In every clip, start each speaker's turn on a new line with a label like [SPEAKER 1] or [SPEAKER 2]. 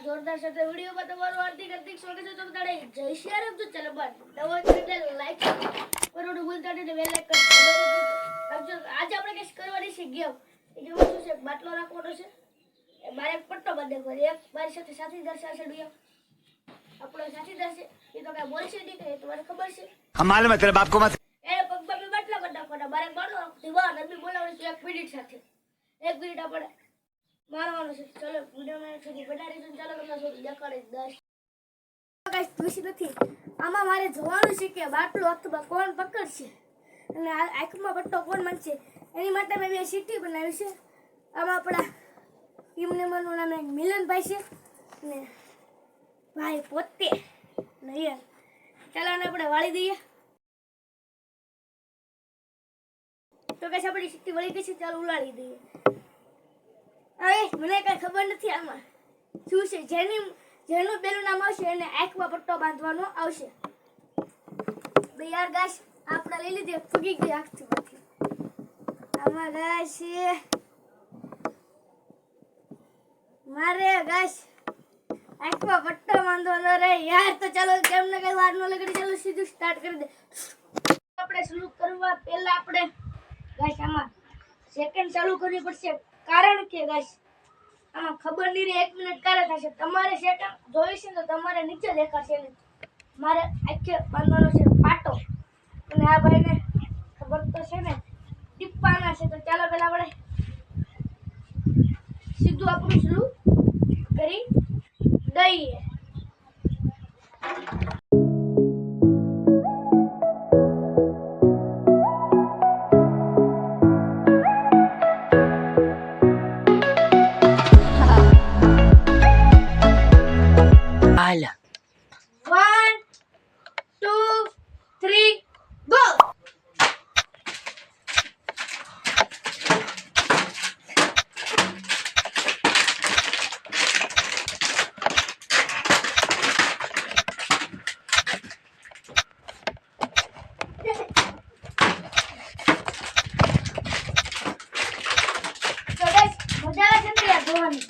[SPEAKER 1] જોરદાર સાથે વિડીયોમાં તમારું હાર્દિક સ્વાગત છે. તો બધાને જય શ્રી રામ. તો ચાલો બાદ નવો એટલે લાઈક કરવાનું ભૂલતા નહીં, બેલ આઇકન દબાવજો. આજે આપણે કઈ કરવાની છે ગેમ. એ ગેમ શું છે? બાટલો રાખવાનો છે, મારે એક પટ્ટો બાંધવો છે, એક મારી સાથે સાથીદાર છે. આપણો સાથીદાર છે એ તો કઈ બોલશે નહીં, કે તમારે ખબર છે
[SPEAKER 2] हमारे मतलब आपको मत
[SPEAKER 1] એને પગમાં બી બાટલા કરી નાખવાના. મારે બાટલો દીવા નબી બોલાવવાની છે 1 મિનિટ સાથે. 1 મિનિટ આપણે મારવાનું છે. ચલો વિડીયોમાં સુધી બનાવી દઉં. ચાલો તમને સુધી દેખાડી 10 ગાઈસ ખુશી નથી. આમાં મારે જોવાનું છે કે બાટલો અથવા કોણ પકડશે અને આંખમાં પટ્ટો કોણ માનશે. એની માટે મેં બે સીટી બનાવી છે. આમાં આપણા ટીમ મેમ્બરનું નામ મિલનભાઈ છે ને ભાઈ પોતે નહીં. ચાલો આને આપણે વાળી દઈએ. તો કઈ આપણી સીટી વળી ગઈ છે, ચાલો ઉલાડી દઈએ. હવે મને કઈ ખબર નથી આમાં શું છે. જેનું પેલું નામ આવશે એને આંખમાં પટ્ટો બાંધવાનો આવશે. બે યાર ગાઈસ આપણે લઈ લીધી, ફૂગી ગઈ આંખથી માંથી. આમાં ગાઈસ મારે ગાઈસ આંખમાં પટ્ટો બાંધવાનો રે યાર. તો ચાલો કેમ ને કઈ વાર ન લગાડી, ચાલો સીધું સ્ટાર્ટ કરી દે. આપણે શરૂ કરવા પહેલા આપણે ગાઈસ આમાં સેકન્ડ ચાલુ કરવી પડશે, કારણ કે ગાઈસ આમાં ખબર નહીં રહે 1 મિનિટ ક્યારે થશે. તમારે સેકન્ડ જોઈશે ને તો તમારે નીચે દેખાશે ને મારે આખે બાંધવાનો છે પાટો. અને આ ભાઈને ખબર તો છે ને ટીપાના છે. તો ચાલો પહેલા આપણે સીધું આપણું શરૂ કરી દઈએ.
[SPEAKER 2] आला
[SPEAKER 1] 1 2 3 ગો. તો ગાઈસ મજા આવે છે ને યાર જોવાની.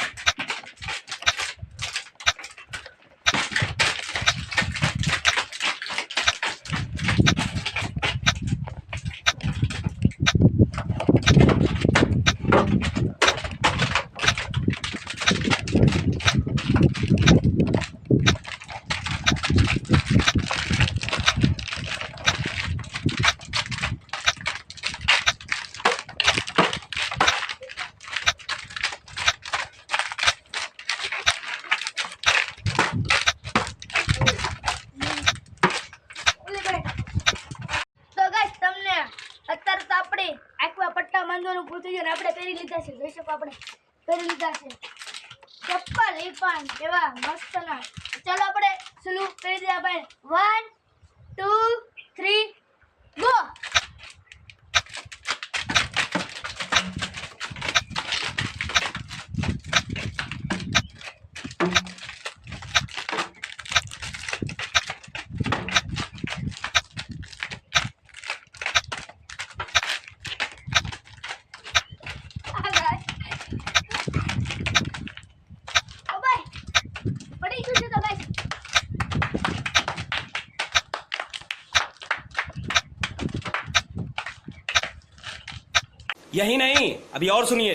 [SPEAKER 1] બાંધવાનું પૂરું થઈ ગયું. આપણે પહેરી લીધા છે, જોઈ શકો આપણે પહેરી લીધા છે ચપ્પલ. એ પણ એવા મસ્ત ના. ચાલો આપણે શરૂ કરી દઈએ ભાઈ. 1 2 3 ગો.
[SPEAKER 3] यही नहीं, अभी और सुनिए.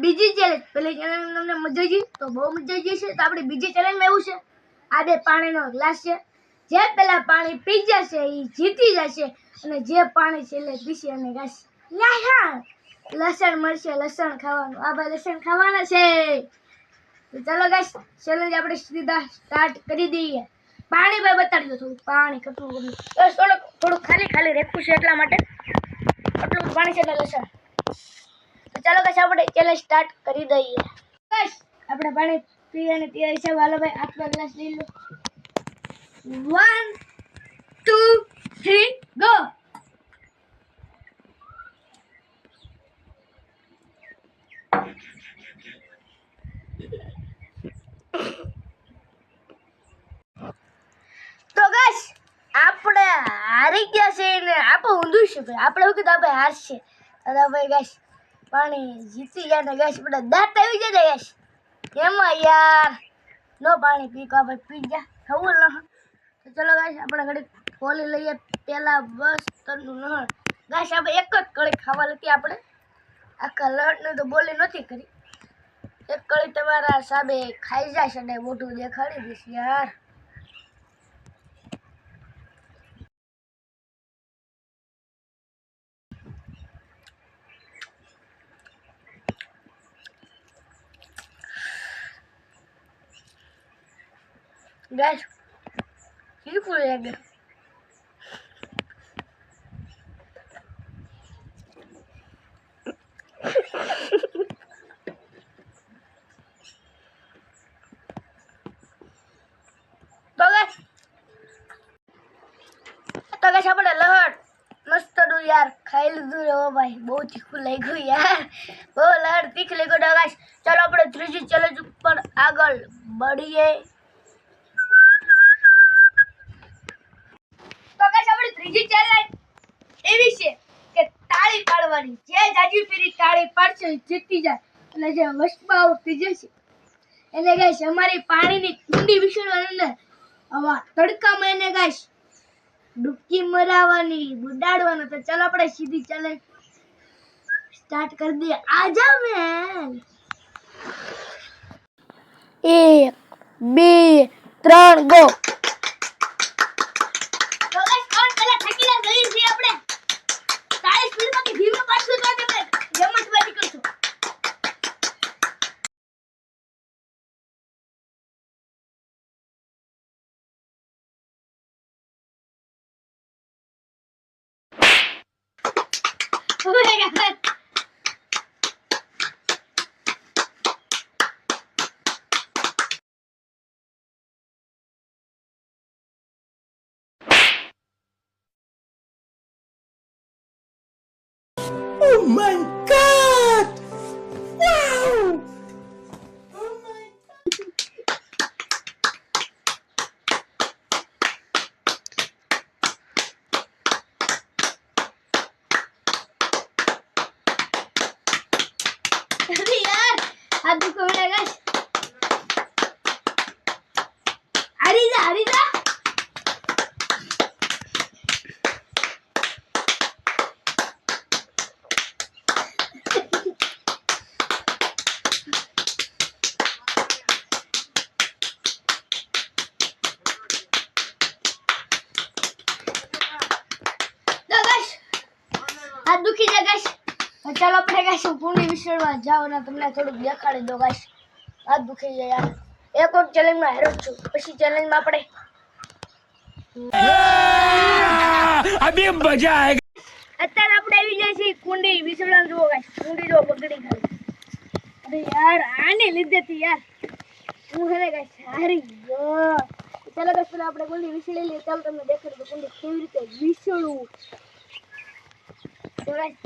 [SPEAKER 1] બીજી ચેલેન્જ, પેલી ચેલેન્જ તમને મજા આવી તો બહુ મજા આવી છે. તો આપણી બીજી ચેલેન્જમાં એવું છે, આ બે પાણીનો ગ્લાસ છે. જે પેલા પાણી પી જશે એ જીતી જશે, અને જે પાણી છેલ્લે પીશે અને ગાશ લસણ મળશે. લસણ ખાવાનું. આ ભાઈ લસણ ખાવાના છે. તો ચાલો ગાશ ચેલેન્જ આપણે સીધા સ્ટાર્ટ કરી દઈએ. પાણી ભાઈ બતાડી દો થોડું. પાણી કેટલું બસ થોડું ખાલી રાખવું છે, એટલા માટે આટલું પાણી છે એટલે લસણ. ચાલો ગાઈસ આપણે ચેલેન્જ સ્ટાર્ટ કરી દઈએ. ગાઈસ આપણે પાણી પીવાની તૈયારી છે. હાલો ભાઈ આટલો ગ્લાસ લઈ લો. 1 2 3 ગો. તો ગાઈસ આપણે હારી ગયા છે ને આપણે ઊંધું છે ભાઈ. આપણે શું કીધું આપણે હારશે. અરે ભાઈ ગાઈસ પાણી જીતી ગયા ને ગાઈસ બધા દાંત આવી જાય ગાઈસ. એમાં યાર નો પાણી પી કા ભાઈ પી ગયા થવું ન. તો ચલો ગાઈસ આપણે ઘડી ખોલી લઈએ. પેલા બસ તરનું નહર ગાઈસ આપણે એક જ કળી ખાવા લેતી. આપણે આખા લડને તો બોલી નથી કરી. એક કળી તમારા સાબે ખાઈ જશે ને મોટું દેખાડી દઈશ યાર. Guys, beautiful egg. તો guys આપણે લહડ મસ્ત નું યાર ખાઈ લીધું રે ભાઈ. બહુ તીખું લાગ્યું યાર. બહુ લહડ તીખું લાગ્યું. ગાઈસ ચાલો આપણે ત્રીજી ચેલેન્જ ઉપર આગળ बढ़िए. તો ગાઈસ આપણી ત્રીજી ચેલેન્જ એવી છે કે તાળી પાડવાની. જે જાજી ફેરી તાળી પાડશે એ જીતી જાય. એટલે જે વસ્તુમાં આઉટ થઈ જશે એને ગાઈસ અમારી પાણીની કુંડી વિસરવાની ને આવા તડકામાં એને ગાઈસ ડૂબકી મરાવવાની બુડાડવાનો. તો ચાલો આપણે સીધી ચેલેન્જ સ્ટાર્ટ કરી દઈએ. આજા મેન 1 2 3 ગો. તો ગાઈસ કોણ પેલા થકીલા ગઈ છે આપણે 40 સ્પીડમાં કે ધીમે પાછું તો તમે જમતવાદી કરશો.
[SPEAKER 3] Oh my God! Wow! Oh my
[SPEAKER 1] अरे यार हाथ दुखो मिलेगा. हरी जा. हाथ दुखी जा गाइस. ચાલો આપણે ગાઈસ પૂર્ણી વિસરવા જાવ ને તમને થોડું દેખાડી દો ગાઈસ. હાથ દુખી જાય યાર. એક વખત ચેલેન્જમાં હારો છું પછી ચેલેન્જમાં આપણે
[SPEAKER 3] अभी मजा आएगा.
[SPEAKER 1] અત્યારે આપણે આવી જાય છે કુંડી વિસરવા. જુઓ ગાઈસ કુંડી જો બગડી ગઈ. અરે યાર આને લીધેથી યાર હું હે ગાઈસ હારી ગયો. ચાલો ગાઈસ પેલા આપણે કુંડી વિસરી લઈએ. ચાલો તમને દેખાડી દો કુંડી કેવી રીતે વિસરવું. તો ગાઈસ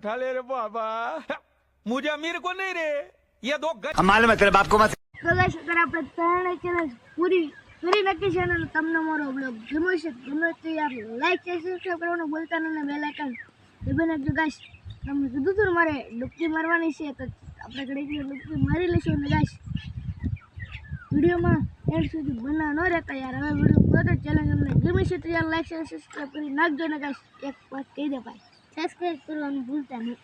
[SPEAKER 3] उठा ले रे बाबा मुझे अमीर को नहीं रे ये दो
[SPEAKER 2] हम मालूम है तेरे बाप को मत
[SPEAKER 1] તો ગાઈસ અગર આપણે ત્રણે ચેનલ પૂરી કરી નાખી ચેનલ તમને મારો બ્લોગ ગમ્યો છે ગમે તો યાર લાઈક શેર સબસ્ક્રાઇબ કરવાનું ભૂલતા નહીં અને બેલ આઇકન દબાવી નાખજો ગાઈસ તમને કીધું હતું ને મારે ડૂબકી મારવાની છે તો આપણે ઘડીક ડૂબકી મારી લઈશું અને ગાઈસ વિડીયોમાં એન્ડ સુધી બના ન રહેતા યાર હવે વિડીયો પૂરો ચેનલ તમને ગમે છે તો યાર લાઈક શેર સબસ્ક્રાઇબ કરી નાખજો ને ગાઈસ એક વાત કહી દે ભાઈ સબસ્ક્રાઇબ કરવાનું ભૂલતા નહીં